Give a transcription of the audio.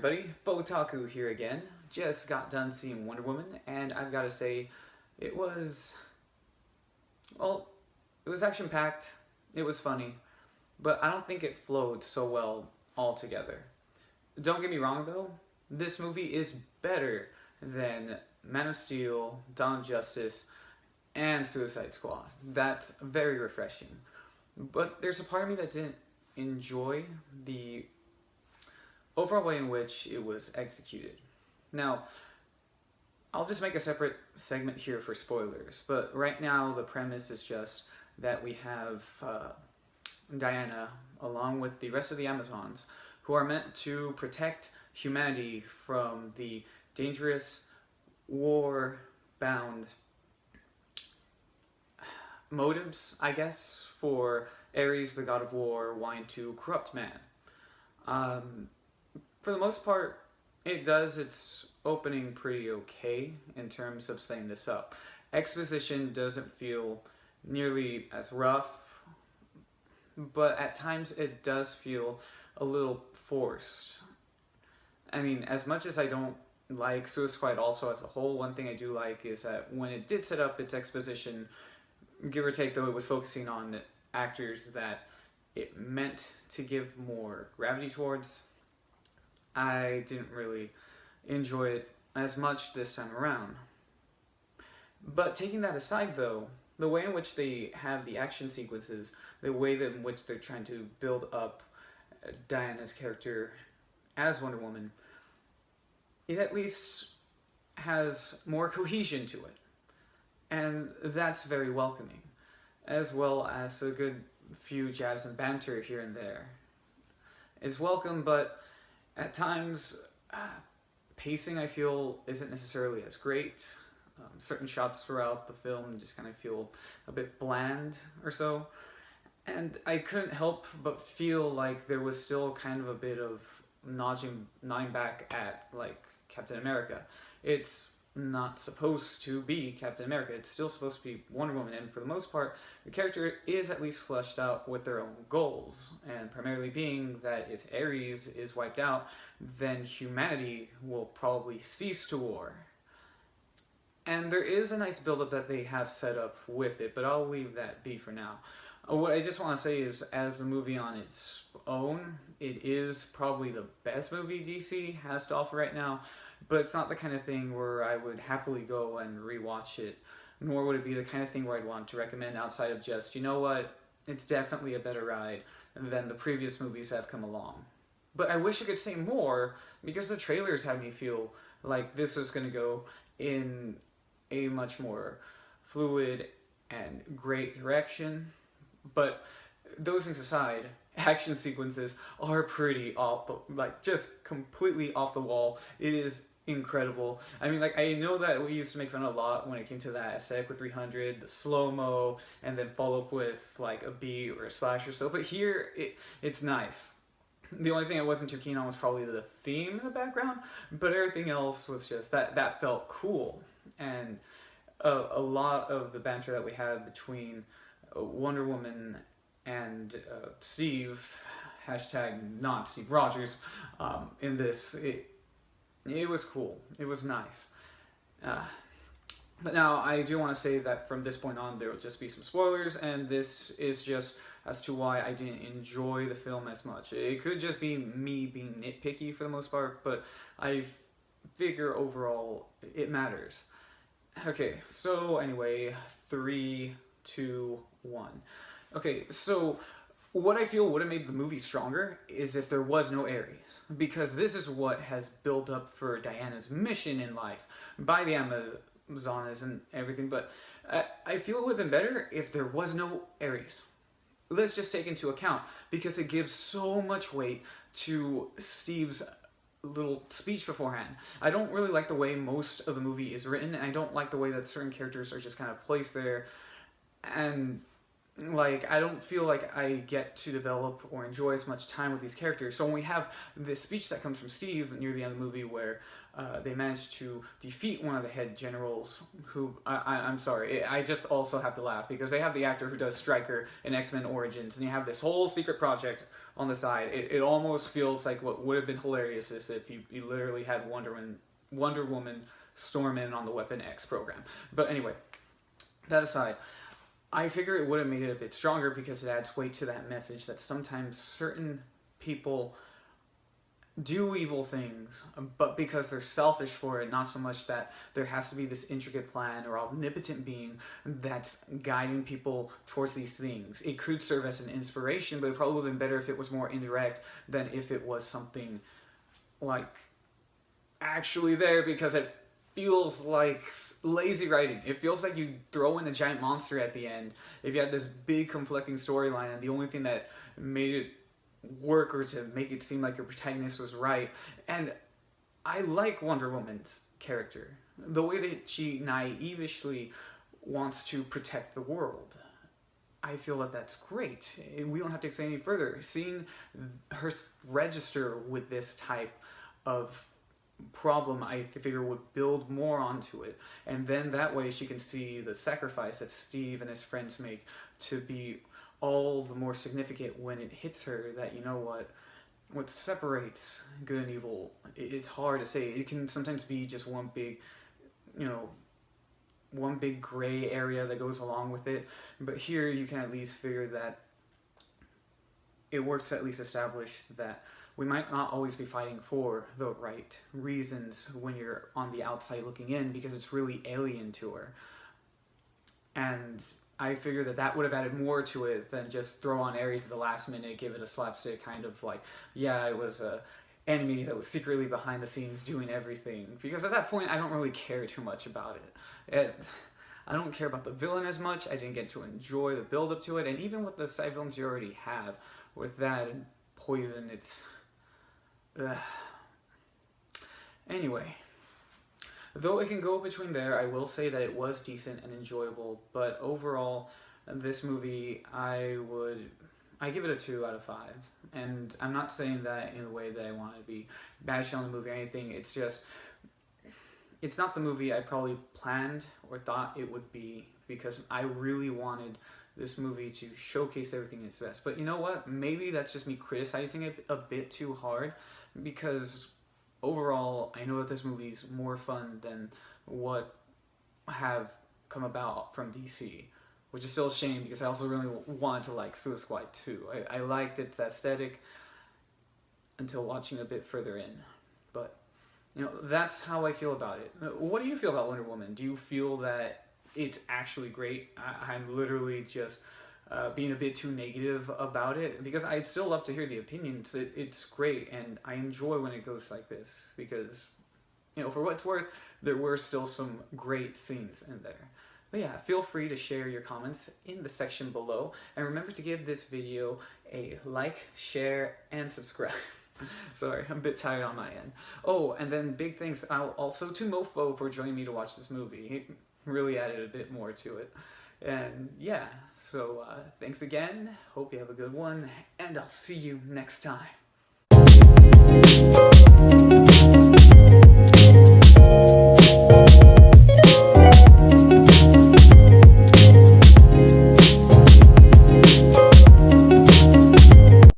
everybody, Photaku here again. Just got done seeing Wonder Woman, and I've got to say, it was, well, it was action-packed, it was funny, but I don't think it flowed so well altogether. Don't get me wrong though, this movie is better than Man of Steel, Dawn of Justice, and Suicide Squad. That's very refreshing. But there's a part of me that didn't enjoy the overall way in which it was executed. Now, I'll just make a separate segment here for spoilers, but right now the premise is just that we have Diana, along with the rest of the Amazons, who are meant to protect humanity from the dangerous, war-bound motives, I guess, for Ares, the god of war, wanting to corrupt man. For the most part, it does its opening pretty okay in terms of setting this up. Exposition doesn't feel nearly as rough, but at times it does feel a little forced. I mean, as much as I don't like Suicide Squad also as a whole, one thing I do like is that when it did set up its exposition, give or take, though, it was focusing on actors that it meant to give more gravity towards. I didn't really enjoy it as much this time around. But taking that aside though, the way in which they have the action sequences, the way in which they're trying to build up Diana's character as Wonder Woman, it at least has more cohesion to it. And that's very welcoming, as well as a good few jabs and banter here and there. It's welcome, but at times, pacing I feel isn't necessarily as great. Certain shots throughout the film just kind of feel a bit bland or so. And I couldn't help but feel like there was still kind of a bit of nodding back at, like, Captain America. It's not supposed to be Captain America. It's still supposed to be Wonder Woman, and for the most part, the character is at least fleshed out with their own goals, and primarily being that if Ares is wiped out, then humanity will probably cease to war. And there is a nice build-up that they have set up with it, but I'll leave that be for now. What I just want to say is, as a movie on its own, it is probably the best movie DC has to offer right now, but it's not the kind of thing where I would happily go and rewatch it, nor would it be the kind of thing where I'd want to recommend outside of just, you know what, it's definitely a better ride than the previous movies have come along. But I wish I could say more, because the trailers had me feel like this was going to go in a much more fluid and great direction. But those things aside, action sequences are pretty just completely off the wall. It is incredible. I mean, like, I know that we used to make fun a lot when it came to that aesthetic with 300, the slow-mo, and then follow up with like a beat or a slash or so, but here it's nice. The only thing I wasn't too keen on was probably the theme in the background, but everything else was just, that felt cool. And a lot of the banter that we had between Wonder Woman and Steve, hashtag not Steve Rogers, in this, it was cool. It was nice. But now I do want to say that from this point on there will just be some spoilers, and this is just as to why I didn't enjoy the film as much. It could just be me being nitpicky for the most part, but I figure overall it matters. Okay, so anyway, 3, 2, 1. Okay, so what I feel would have made the movie stronger is if there was no Ares, because this is what has built up for Diana's mission in life by the Amazonas and everything, but I feel it would have been better if there was no Ares. Let's just take into account, because it gives so much weight to Steve's little speech beforehand. I don't really like the way most of the movie is written, and I don't like the way that certain characters are just kind of placed there, and like I don't feel like I get to develop or enjoy as much time with these characters. So when we have this speech that comes from Steve near the end of the movie where they manage to defeat one of the head generals, who I'm sorry, I just also have to laugh because they have the actor who does Stryker in X-Men Origins, and you have this whole secret project on the side. It almost feels like what would have been hilarious is if you literally had Wonder Woman storm in on the Weapon X program. But anyway, that aside, I figure it would have made it a bit stronger because it adds weight to that message that sometimes certain people do evil things, but because they're selfish for it, not so much that there has to be this intricate plan or omnipotent being that's guiding people towards these things. It could serve as an inspiration, but it probably would have been better if it was more indirect than if it was something like actually there, because it feels like lazy writing. It feels like you throw in a giant monster at the end if you had this big conflicting storyline and the only thing that made it work or to make it seem like your protagonist was right. And I like Wonder Woman's character, the way that she naively wants to protect the world. I feel that that's great. We don't have to explain any further. Seeing her register with this type of problem, I figure, would build more onto it, and then that way she can see the sacrifice that Steve and his friends make to be all the more significant when it hits her that, you know what separates good and evil, it's hard to say. It can sometimes be just one big gray area that goes along with it, but here you can at least figure that it works to at least establish that we might not always be fighting for the right reasons when you're on the outside looking in, because it's really alien to her. And I figure that would have added more to it than just throw on Ares at the last minute, give it a slapstick kind of like, yeah, it was a enemy that was secretly behind the scenes doing everything. Because at that point, I don't really care too much about it. I don't care about the villain as much. I didn't get to enjoy the build up to it. And even with the side villains you already have, with that and Poison, it's... Anyway, though it can go between there, I will say that it was decent and enjoyable, but overall, this movie, I give it a 2 out of 5, and I'm not saying that in a way that I want to be bashing on the movie or anything. It's just, it's not the movie I probably planned or thought it would be, because I really wanted this movie to showcase everything its best. But you know what? Maybe that's just me criticizing it a bit too hard, because overall, I know that this movie's more fun than what have come about from DC, which is still a shame because I also really wanted to like Suicide Squad 2. I liked its aesthetic until watching a bit further in. But, that's how I feel about it. What do you feel about Wonder Woman? Do you feel that it's actually great? I'm literally just being a bit too negative about it, because I'd still love to hear the opinions. It's great, and I enjoy when it goes like this, because, for what it's worth, there were still some great scenes in there. But yeah, feel free to share your comments in the section below, and remember to give this video a like, share, and subscribe. Sorry, I'm a bit tired on my end. Oh, and then big thanks also to Mofo for joining me to watch this movie. He really added a bit more to it. And yeah, so thanks again, hope you have a good one, and I'll see you next time.